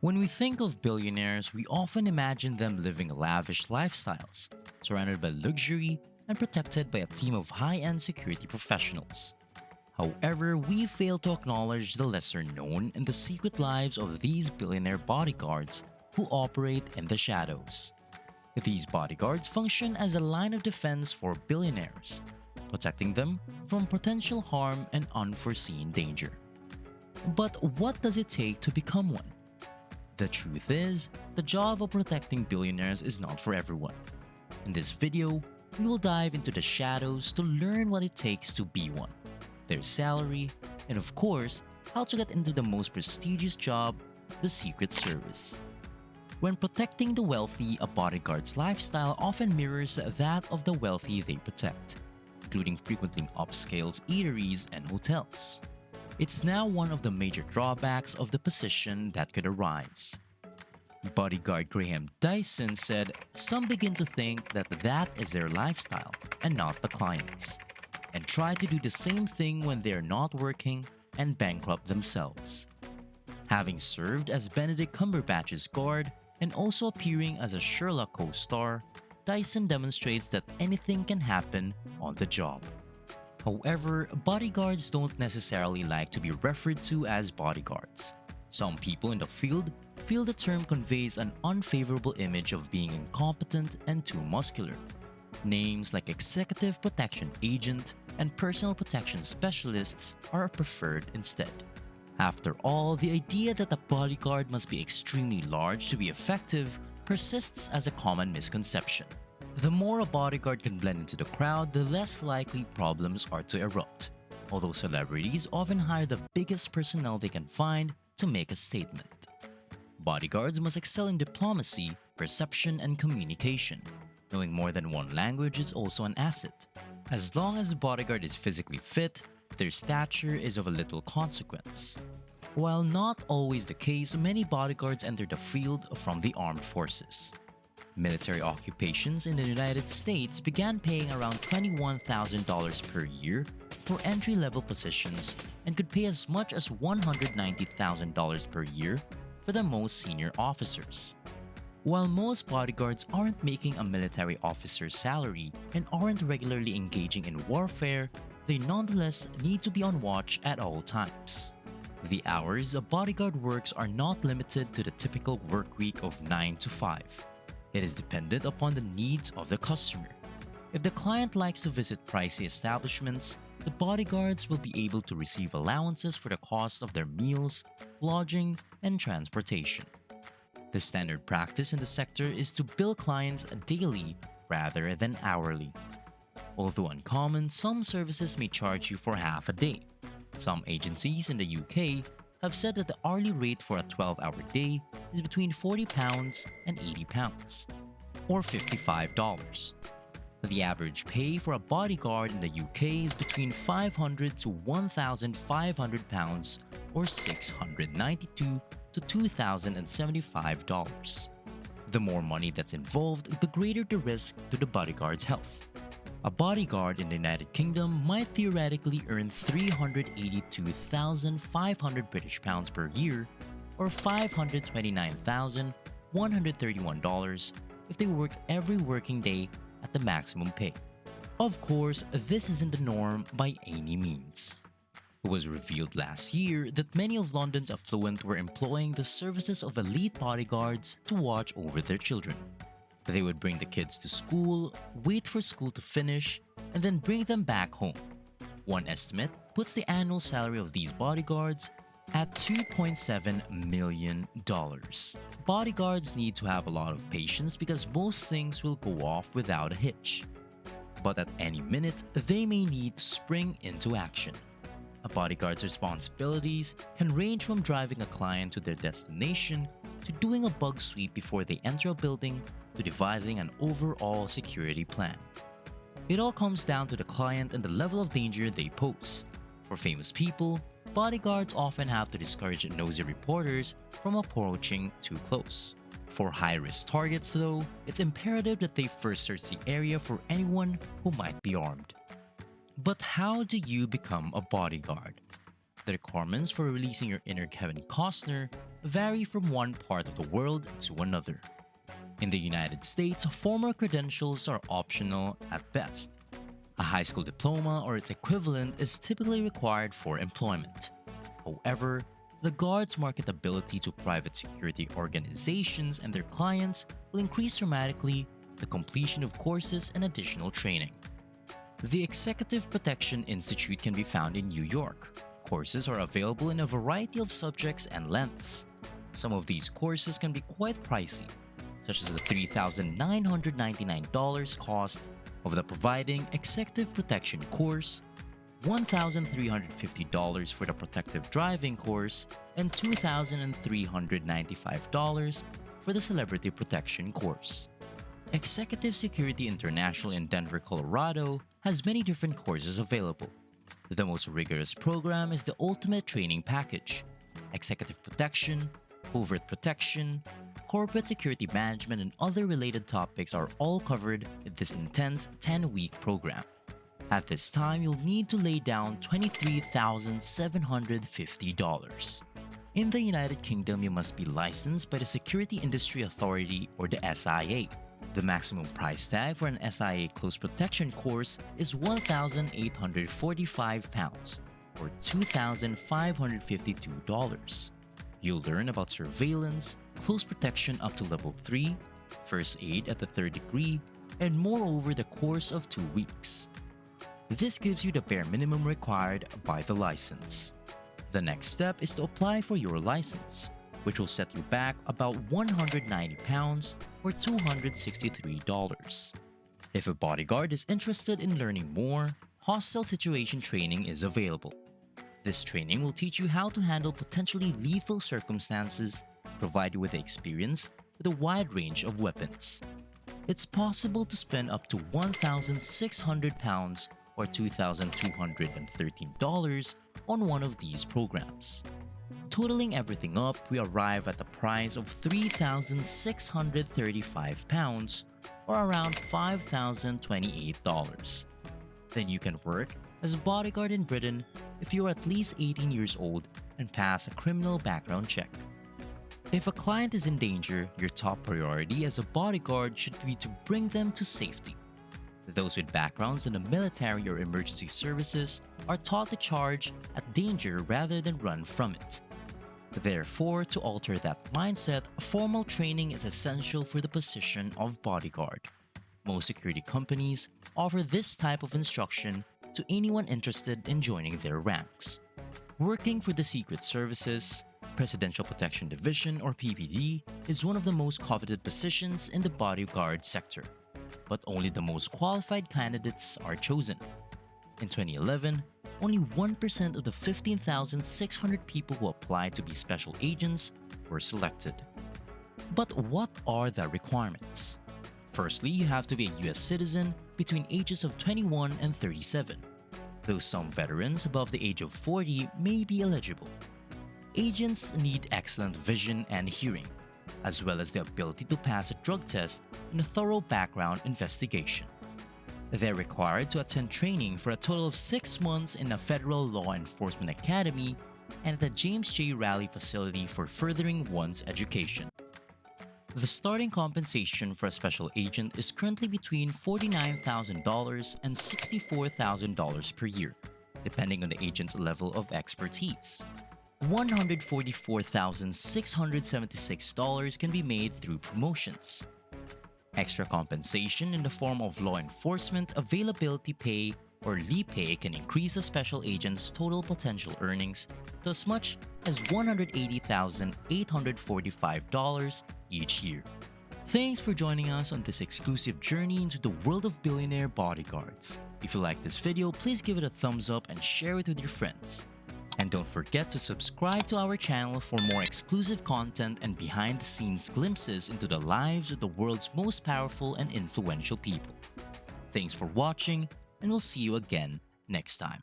When we think of billionaires, we often imagine them living lavish lifestyles, surrounded by luxury and protected by a team of high-end security professionals. However, we fail to acknowledge the lesser known and the secret lives of these billionaire bodyguards who operate in the shadows. These bodyguards function as a line of defense for billionaires, protecting them from potential harm and unforeseen danger. But what does it take to become one? The truth is, the job of protecting billionaires is not for everyone. In this video, we will dive into the shadows to learn what it takes to be one, their salary, and of course, how to get into the most prestigious job, the Secret Service. When protecting the wealthy, a bodyguard's lifestyle often mirrors that of the wealthy they protect, including frequenting upscale eateries and hotels. It's now one of the major drawbacks of the position that could arise. Bodyguard Graham Dyson said, "Some begin to think that is their lifestyle and not the client's, and try to do the same thing when they're not working and bankrupt themselves." Having served as Benedict Cumberbatch's guard and also appearing as a Sherlock co-star, Dyson demonstrates that anything can happen on the job. However, bodyguards don't necessarily like to be referred to as bodyguards. Some people in the field feel the term conveys an unfavorable image of being incompetent and too muscular. Names like executive protection agent and personal protection specialists are preferred instead. After all, the idea that a bodyguard must be extremely large to be effective persists as a common misconception. The more a bodyguard can blend into the crowd, the less likely problems are to erupt, although celebrities often hire the biggest personnel they can find to make a statement. Bodyguards must excel in diplomacy, perception, and communication. Knowing more than one language is also an asset. As long as the bodyguard is physically fit, their stature is of a little consequence. While not always the case, many bodyguards enter the field from the armed forces. Military occupations in the United States began paying around $21,000 per year for entry-level positions and could pay as much as $190,000 per year for the most senior officers. While most bodyguards aren't making a military officer's salary and aren't regularly engaging in warfare, they nonetheless need to be on watch at all times. The hours a bodyguard works are not limited to the typical work week of 9 to 5. It is dependent upon the needs of the customer. If the client likes to visit pricey establishments, the bodyguards will be able to receive allowances for the cost of their meals, lodging, and transportation. The standard practice in the sector is to bill clients daily rather than hourly. Although uncommon, some services may charge you for half a day. Some agencies in the UK have said that the hourly rate for a 12-hour day is between £40 and £80, or $55. The average pay for a bodyguard in the UK is between £500 to £1,500, or $692 to $2,075. The more money that's involved, the greater the risk to the bodyguard's health. A bodyguard in the United Kingdom might theoretically earn £382,500 per year, or $529,131 if they worked every working day at the maximum pay. Of course, this isn't the norm by any means. It was revealed last year that many of London's affluent were employing the services of elite bodyguards to watch over their children. They would bring the kids to school, wait for school to finish, and then bring them back home. One estimate puts the annual salary of these bodyguards at $2.7 million. Bodyguards need to have a lot of patience because most things will go off without a hitch. But at any minute, they may need to spring into action. A bodyguard's responsibilities can range from driving a client to their destination to doing a bug sweep before they enter a building to devising an overall security plan. It all comes down to the client and the level of danger they pose. For famous people, bodyguards often have to discourage nosy reporters from approaching too close. For high-risk targets, though, it's imperative that they first search the area for anyone who might be armed. But how do you become a bodyguard? The requirements for releasing your inner Kevin Costner vary from one part of the world to another. In the United States, formal credentials are optional at best. A high school diploma or its equivalent is typically required for employment. However, the Guard's marketability to private security organizations and their clients will increase dramatically with the completion of courses and additional training. The Executive Protection Institute can be found in New York. Courses are available in a variety of subjects and lengths. Some of these courses can be quite pricey, such as the $3,999 cost of the Providing Executive Protection course, $1,350 for the Protective Driving course, and $2,395 for the Celebrity Protection course. Executive Security International in Denver, Colorado has many different courses available. The most rigorous program is the Ultimate Training Package. Executive Protection, Covert Protection, Corporate Security Management, and other related topics are all covered in this intense 10-week program. At this time, you'll need to lay down $23,750. In the United Kingdom, you must be licensed by the Security Industry Authority or the SIA. The maximum price tag for an SIA close protection course is £1,845 or $2,552. You'll learn about surveillance, close protection up to level 3, first aid at the 3rd degree, and more over the course of 2 weeks. This gives you the bare minimum required by the license. The next step is to apply for your license, which will set you back about £190 or $263. If a bodyguard is interested in learning more, hostile situation training is available. This training will teach you how to handle potentially lethal circumstances, provide you with the experience with a wide range of weapons. It's possible to spend up to £1,600 or $2,213 on one of these programs. Totaling everything up, we arrive at the price of £3,635 or around $5,028. Then you can work as a bodyguard in Britain if you are at least 18 years old and pass a criminal background check. If a client is in danger, your top priority as a bodyguard should be to bring them to safety. Those with backgrounds in the military or emergency services are taught to charge at danger rather than run from it. Therefore, to alter that mindset, formal training is essential for the position of bodyguard. Most security companies offer this type of instruction to anyone interested in joining their ranks. Working for the Secret Services, Presidential Protection Division or PPD is one of the most coveted positions in the bodyguard sector, but only the most qualified candidates are chosen. In 2011, only 1% of the 15,600 people who applied to be special agents were selected. But what are the requirements? Firstly, you have to be a US citizen between ages of 21 and 37, though some veterans above the age of 40 may be eligible. Agents need excellent vision and hearing, as well as the ability to pass a drug test and a thorough background investigation. They're required to attend training for a total of 6 months in a federal law enforcement academy and at the James J. Raleigh facility for furthering one's education. The starting compensation for a special agent is currently between $49,000 and $64,000 per year, depending on the agent's level of expertise. $144,676 can be made through promotions. Extra compensation in the form of law enforcement availability pay or LEAP pay can increase a special agent's total potential earnings to as much as $180,845 each year. Thanks for joining us on this exclusive journey into the world of billionaire bodyguards. If you like this video, please give it a thumbs up and share it with your friends. And don't forget to subscribe to our channel for more exclusive content and behind-the-scenes glimpses into the lives of the world's most powerful and influential people. Thanks for watching, and we'll see you again next time.